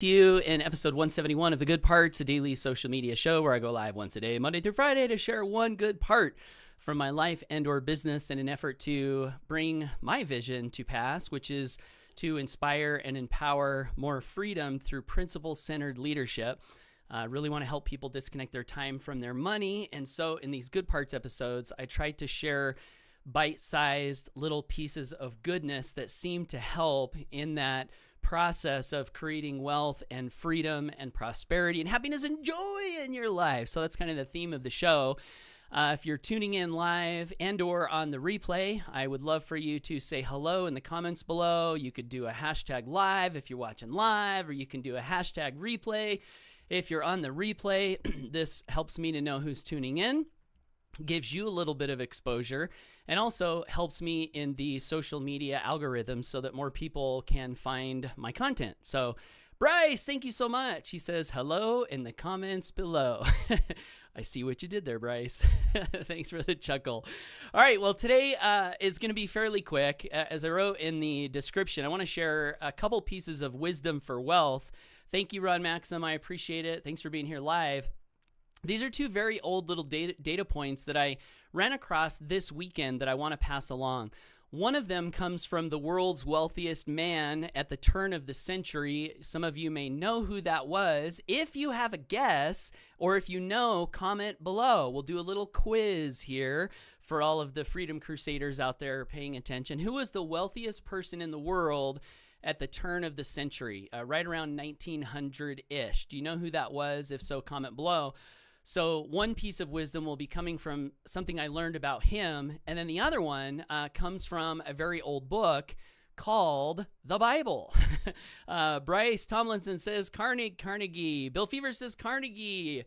You in episode 171 of The Good Parts, a daily social media show where I go live once a day, Monday through Friday, to share one good part from my life and or business in an effort to bring my vision to pass, which is to inspire and empower more freedom through principle-centered leadership. I really want to help people disconnect their time from their money. And so in these Good Parts episodes, I try to share bite-sized little pieces of goodness that seem to help in that process of creating wealth and freedom and prosperity and happiness and joy in your life. So that's kind of the theme of the show. If you're tuning in live and or on the replay, I would love for you to say hello in the comments below. You could do a hashtag live if you're watching live, or you can do a hashtag replay if you're on the replay. This helps me to know who's tuning in, gives you a little bit of exposure, and also helps me in the social media algorithm so that more people can find my content. So Bryce, thank you so much. He says hello in the comments below. I see what you did there, Bryce. Thanks for the chuckle. All right, well, today is going to be fairly quick. As I wrote in the description, I want to share a couple pieces of wisdom for wealth. Thank you, Ron Maxim. I appreciate it. Thanks for being here live. These are two very old little data points that I ran across this weekend that I want to pass along. One of them comes from the world's wealthiest man at the turn of the century. Some of you may know who that was. If you have a guess, or if you know, comment below. We'll do a little quiz here for all of the Freedom Crusaders out there paying attention. Who was the wealthiest person in the world at the turn of the century, right around 1900-ish? Do you know who that was? If so, comment below. So one piece of wisdom will be coming from something I learned about him, and then the other one comes from a very old book called the Bible. Bryce Tomlinson says Carnegie. Bill Fever says Carnegie.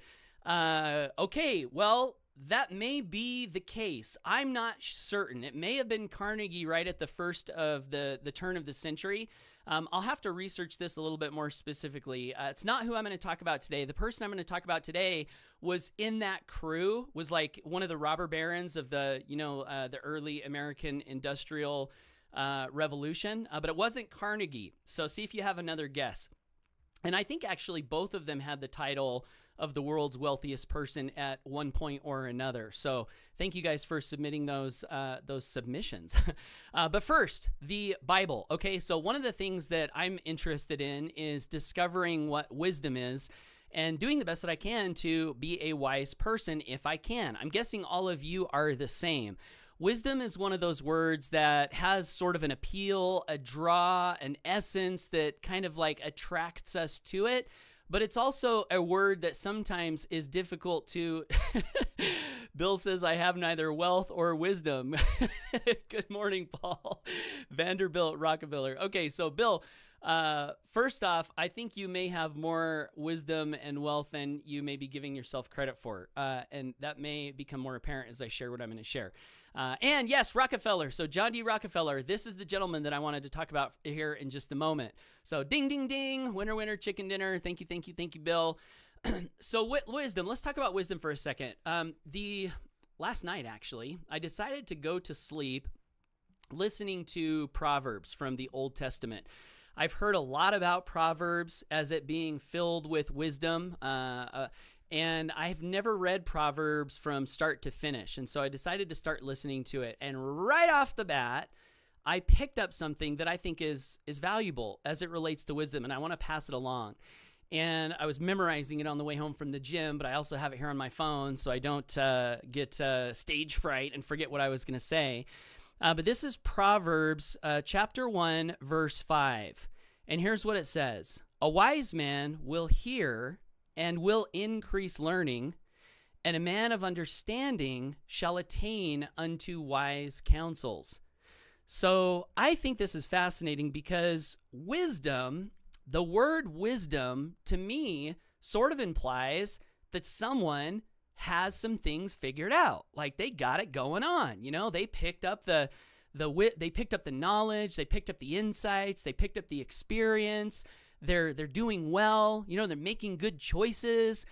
Okay, well, that may be the case. I'm not certain. It may have been Carnegie right at the first of the turn of the century. I'll have to research this a little bit more specifically. It's not who I'm going to talk about today. The person I'm going to talk about today was in that crew, was like one of the robber barons of the early American industrial revolution, but it wasn't Carnegie. So see if you have another guess. And I think actually both of them had the title of the world's wealthiest person at one point or another. So thank you guys for submitting those submissions. But first, the Bible. Okay, so one of the things that I'm interested in is discovering what wisdom is and doing the best that I can to be a wise person if I can. I'm guessing all of you are the same. Wisdom is one of those words that has sort of an appeal, a draw, an essence that kind of like attracts us to it. But it's also a word that sometimes is difficult to... Bill says, I have neither wealth or wisdom. Good morning, Paul. Vanderbilt Rockefeller. Okay, so Bill, first off, I think you may have more wisdom and wealth than you may be giving yourself credit for. And that may become more apparent as I share what I'm going to share. And yes, Rockefeller. So John D. Rockefeller, this is the gentleman that I wanted to talk about here in just a moment. So ding, ding, ding, winner, winner, chicken dinner. Thank you, thank you, thank you, Bill. So wisdom, let's talk about wisdom for a second. Last night, actually, I decided to go to sleep listening to Proverbs from the Old Testament. I've heard a lot about Proverbs as it being filled with wisdom, and I've never read Proverbs from start to finish. And so I decided to start listening to it. And right off the bat, I picked up something that I think is valuable as it relates to wisdom, and I want to pass it along. And I was memorizing it on the way home from the gym, but I also have it here on my phone so I don't get stage fright and forget what I was going to say. But this is Proverbs chapter 1, verse 5. And here's what it says. A wise man will hear and will increase learning, and a man of understanding shall attain unto wise counsels. So I think this is fascinating because wisdom, the word wisdom, to me, sort of implies that someone has some things figured out. Like they got it going on. You know, they picked up the they picked up the knowledge, they picked up the insights, they picked up the experience. They're doing well, you know, they're making good choices.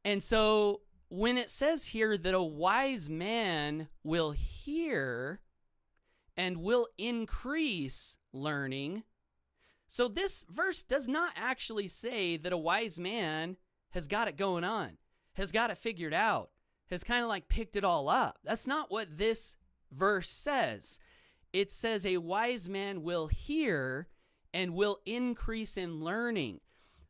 And so when it says here that a wise man will hear and will increase learning, So this verse does not actually say that a wise man has got it going on, has got it figured out, has kind of like picked it all up. That's not what this verse says. It says a wise man will hear and will increase in learning.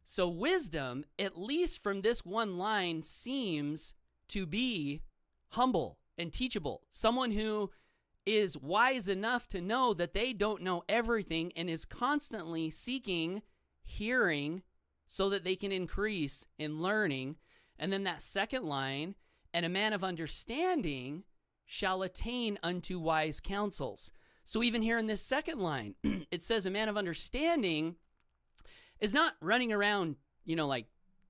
So wisdom, at least from this one line, seems to be humble and teachable. Someone who is wise enough to know that they don't know everything and is constantly seeking hearing so that they can increase in learning. And then that second line, and a man of understanding shall attain unto wise counsels. So even here in this second line, it says a man of understanding is not running around, like,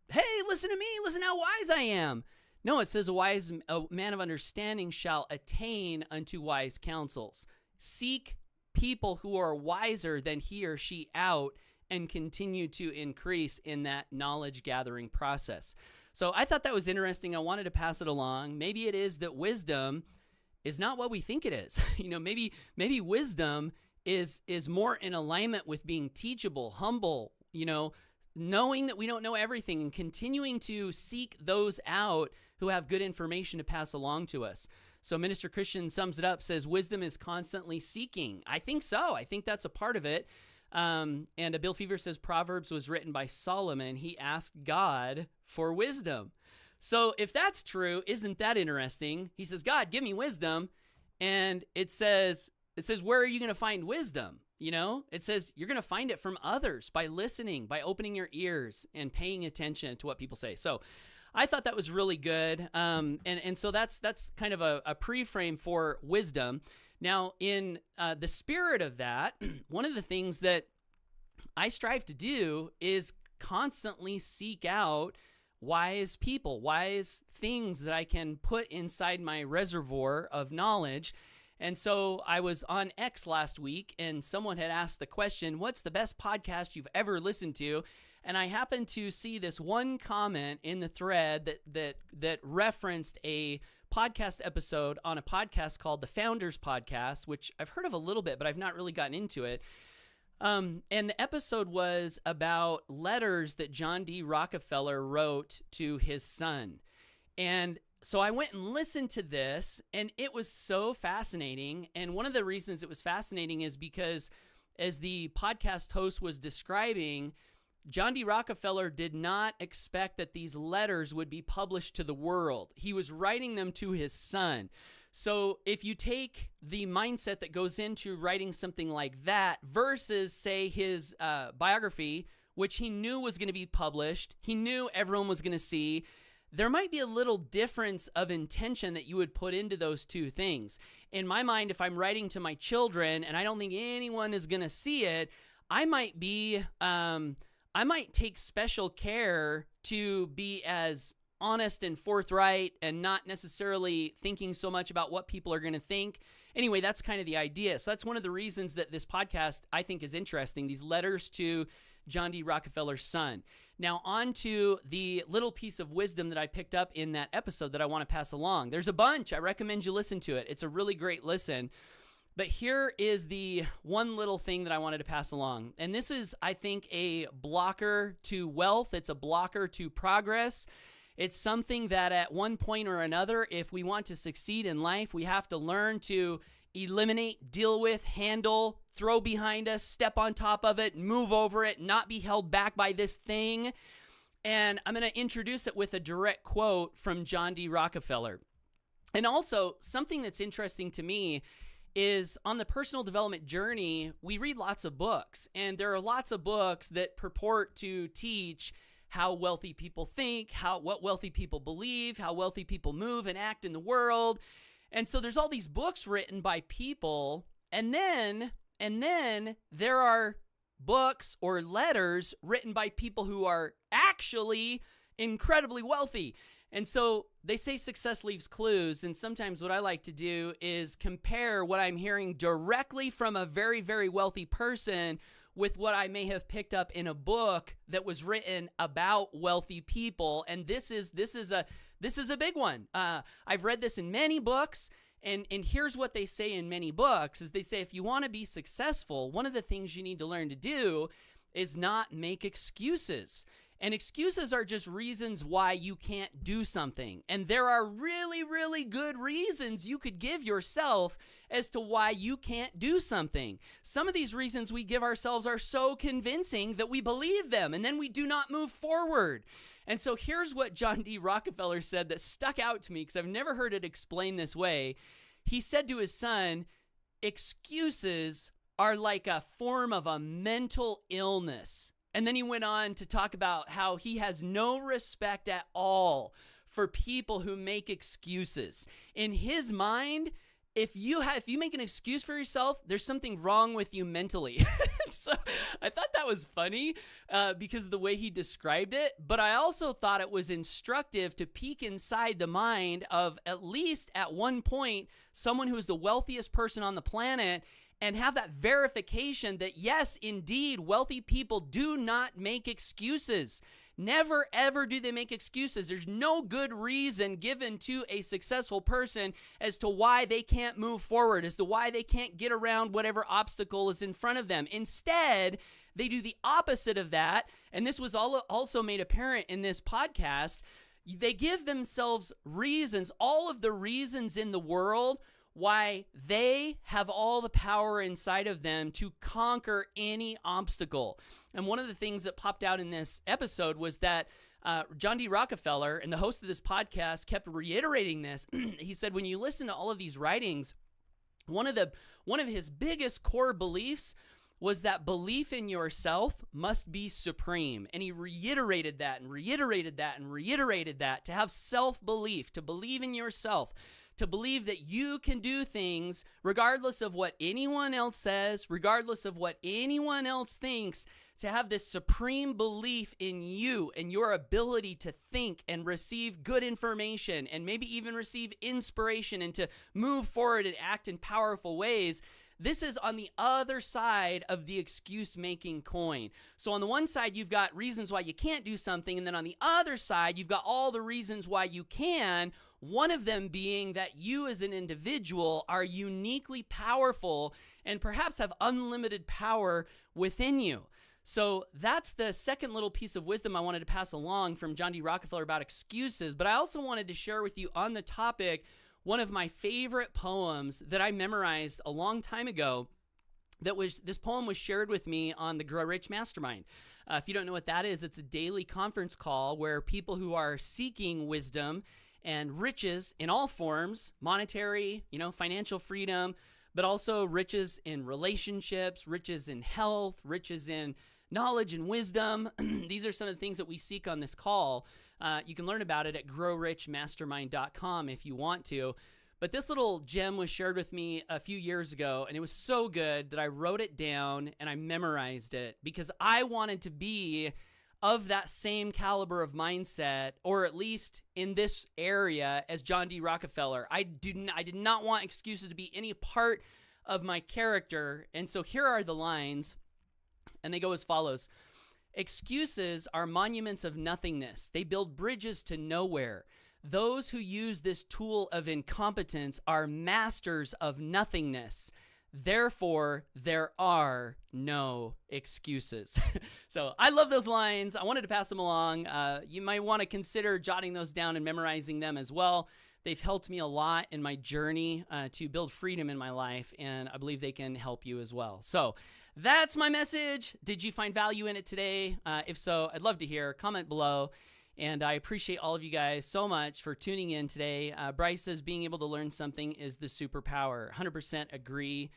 hey, listen to me, listen how wise I am. No, it says a man of understanding shall attain unto wise counsels. Seek people who are wiser than he or she out and continue to increase in that knowledge gathering process. So I thought that was interesting. I wanted to pass it along. Maybe it is that wisdom is not what we think it is. Maybe wisdom is more in alignment with being teachable, humble, knowing that we don't know everything and continuing to seek those out who have good information to pass along to us. So Minister Christian sums it up, says wisdom is constantly seeking. I think so. I think that's a part of it. And Bill Fever says Proverbs was written by Solomon. He asked God for wisdom. So if that's true, isn't that interesting? He says, God, give me wisdom. And it says, where are you going to find wisdom? It says you're going to find it from others by listening, by opening your ears and paying attention to what people say. So I thought that was really good. And so that's kind of a pre-frame for wisdom. Now, in the spirit of that, one of the things that I strive to do is constantly seek out wise people, wise things that I can put inside my reservoir of knowledge. And so I was on X last week, and someone had asked the question, what's the best podcast you've ever listened to? And I happened to see this one comment in the thread that referenced a podcast episode on a podcast called The Founders Podcast, which I've heard of a little bit, but I've not really gotten into it. And the episode was about letters that John D. Rockefeller wrote to his son. And so I went and listened to this, and it was so fascinating. And one of the reasons it was fascinating is because, as the podcast host was describing, John D. Rockefeller did not expect that these letters would be published to the world. He was writing them to his son. So if you take the mindset that goes into writing something like that versus, say, his biography, which he knew was going to be published, he knew everyone was going to see, there might be a little difference of intention that you would put into those two things. In my mind, if I'm writing to my children and I don't think anyone is going to see it, I might take special care to be as honest and forthright and not necessarily thinking so much about what people are going to think. Anyway, that's kind of the idea. So that's one of the reasons that this podcast, I think, is interesting, these letters to John D. Rockefeller's son. Now, on to the little piece of wisdom that I picked up in that episode that I want to pass along. There's a bunch. I recommend you listen to it. It's a really great listen. But here is the one little thing that I wanted to pass along. And this is, I think, a blocker to wealth. It's a blocker to progress. It's something that at one point or another, if we want to succeed in life, we have to learn to eliminate, deal with, handle, throw behind us, step on top of it, move over it, not be held back by this thing. And I'm going to introduce it with a direct quote from John D. Rockefeller. And also, something that's interesting to me is on the personal development journey, we read lots of books, and there are lots of books that purport to teach how wealthy people think, what wealthy people believe, how wealthy people move and act in the world. And so there's all these books written by people, and then there are books or letters written by people who are actually incredibly wealthy. And so they say success leaves clues, and sometimes what I like to do is compare what I'm hearing directly from a very, very wealthy person with what I may have picked up in a book that was written about wealthy people. And this is a big one. I've read this in many books, and here's what they say in many books is they say if you want to be successful, one of the things you need to learn to do is not make excuses. And excuses are just reasons why you can't do something. And there are really, really good reasons you could give yourself as to why you can't do something. Some of these reasons we give ourselves are so convincing that we believe them, and then we do not move forward. And so here's what John D. Rockefeller said that stuck out to me because I've never heard it explained this way. He said to his son, excuses are like a form of a mental illness. And then he went on to talk about how he has no respect at all for people who make excuses. In his mind, if you make an excuse for yourself, there's something wrong with you mentally. So I thought that was funny because of the way he described it. But I also thought it was instructive to peek inside the mind of, at least at one point, someone who is the wealthiest person on the planet, and have that verification that, yes, indeed, wealthy people do not make excuses. Never, ever do they make excuses. There's no good reason given to a successful person as to why they can't move forward, as to why they can't get around whatever obstacle is in front of them. Instead, they do the opposite of that, and this was also made apparent in this podcast. They give themselves reasons, all of the reasons in the world why they have all the power inside of them to conquer any obstacle. And one of the things that popped out in this episode was that John D. Rockefeller, and the host of this podcast, kept reiterating this. He said, when you listen to all of these writings, one of his biggest core beliefs was that belief in yourself must be supreme. And he reiterated that and reiterated that and reiterated that, to have self-belief, to believe in yourself, to believe that you can do things regardless of what anyone else says, regardless of what anyone else thinks, to have this supreme belief in you and your ability to think and receive good information and maybe even receive inspiration and to move forward and act in powerful ways. This is on the other side of the excuse-making coin. So on the one side, you've got reasons why you can't do something, and then on the other side, you've got all the reasons why you can, one of them being that you as an individual are uniquely powerful and perhaps have unlimited power within you. So that's the second little piece of wisdom I wanted to pass along from John D. Rockefeller about excuses. But I also wanted to share with you on the topic one of my favorite poems that I memorized a long time ago. This poem was shared with me on the Grow Rich Mastermind. If you don't know what that is, it's a daily conference call where people who are seeking wisdom and riches in all forms, monetary, financial freedom, but also riches in relationships, riches in health, riches in knowledge and wisdom. These are some of the things that we seek on this call. You can learn about it at growrichmastermind.com if you want to. But this little gem was shared with me a few years ago, and it was so good that I wrote it down and I memorized it because I wanted to be of that same caliber of mindset, or at least in this area, as John D. Rockefeller. I did not want excuses to be any part of my character. And so here are the lines, and they go as follows. Excuses are monuments of nothingness. They build bridges to nowhere. Those who use this tool of incompetence are masters of nothingness. Therefore, there are no excuses. So I love those lines. I wanted to pass them along. You might want to consider jotting those down and memorizing them as well. They've helped me a lot in my journey to build freedom in my life, and I believe they can help you as well. So that's my message. Did you find value in it today? If so, I'd love to hear. Comment below. And I appreciate all of you guys so much for tuning in today. Bryce says being able to learn something is the superpower. 100% agree.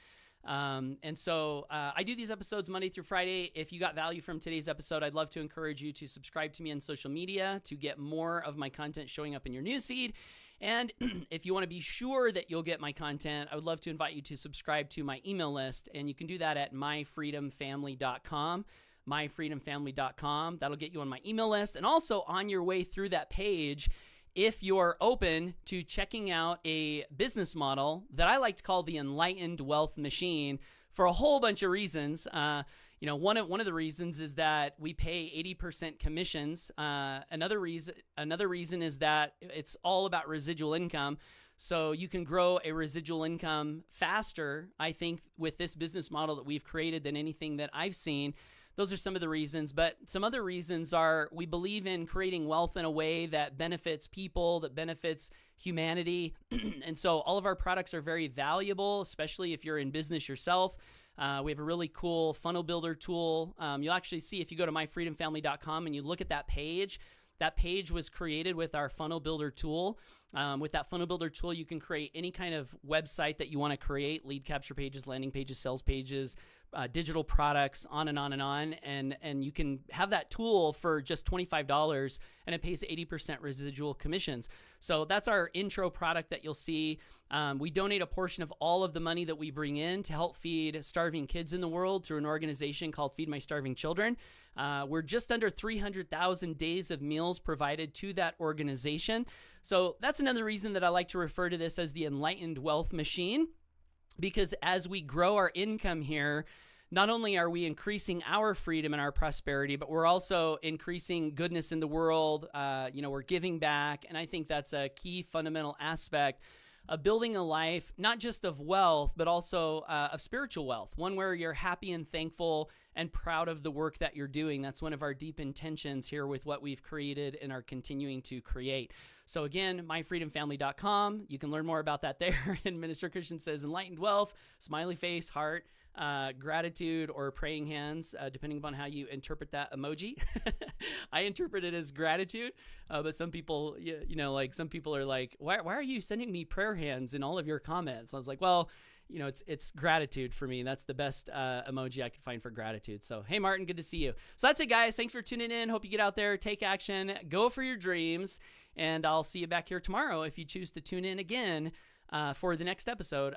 And so I do these episodes Monday through Friday. If you got value from today's episode, I'd love to encourage you to subscribe to me on social media to get more of my content showing up in your newsfeed. And if you want to be sure that you'll get my content, I would love to invite you to subscribe to my email list. And you can do that at myfreedomfamily.com. myfreedomfamily.com. That'll get you on my email list. And also on your way through that page, if you're open to checking out a business model that I like to call the Enlightened Wealth Machine for a whole bunch of reasons. One of the reasons is that we pay 80% commissions. Another reason is that it's all about residual income. So you can grow a residual income faster, I think, with this business model that we've created than anything that I've seen. those are some of the reasons. But some other reasons are we believe in creating wealth in a way that benefits people, that benefits humanity. And so all of our products are very valuable, especially if you're in business yourself. We have a really cool funnel builder tool. You'll actually see if you go to myfreedomfamily.com and you look at that page was created with our funnel builder tool. With that funnel builder tool, you can create any kind of website that you want to create: lead capture pages, landing pages, sales pages, digital products, on and on and on. And you can have that tool for just $25, and it pays 80% residual commissions. So that's our intro product that you'll see. We donate a portion of all of the money that we bring in to help feed starving kids in the world through an organization called Feed My Starving Children. We're just under 300,000 days of meals provided to that organization. So that's another reason that I like to refer to this as the enlightened wealth machine, because as we grow our income here, not only are we increasing our freedom and our prosperity, but we're also increasing goodness in the world. We're giving back. And I think that's a key fundamental aspect of building a life, not just of wealth, but also of spiritual wealth, one where you're happy and thankful and proud of the work that you're doing. That's one of our deep intentions here with what we've created and are continuing to create. So again, myfreedomfamily.com. You can learn more about that there. And Minister Christian says enlightened wealth, smiley face, heart, gratitude, or praying hands, depending upon how you interpret that emoji. I interpret it as gratitude, but some people, some people are like, why are you sending me prayer hands in all of your comments? I was like, well, it's gratitude for me. That's the best emoji I could find for gratitude. So, hey, Martin, good to see you. So that's it, guys. Thanks for tuning in. Hope you get out there, take action, go for your dreams, and I'll see you back here tomorrow if you choose to tune in again for the next episode of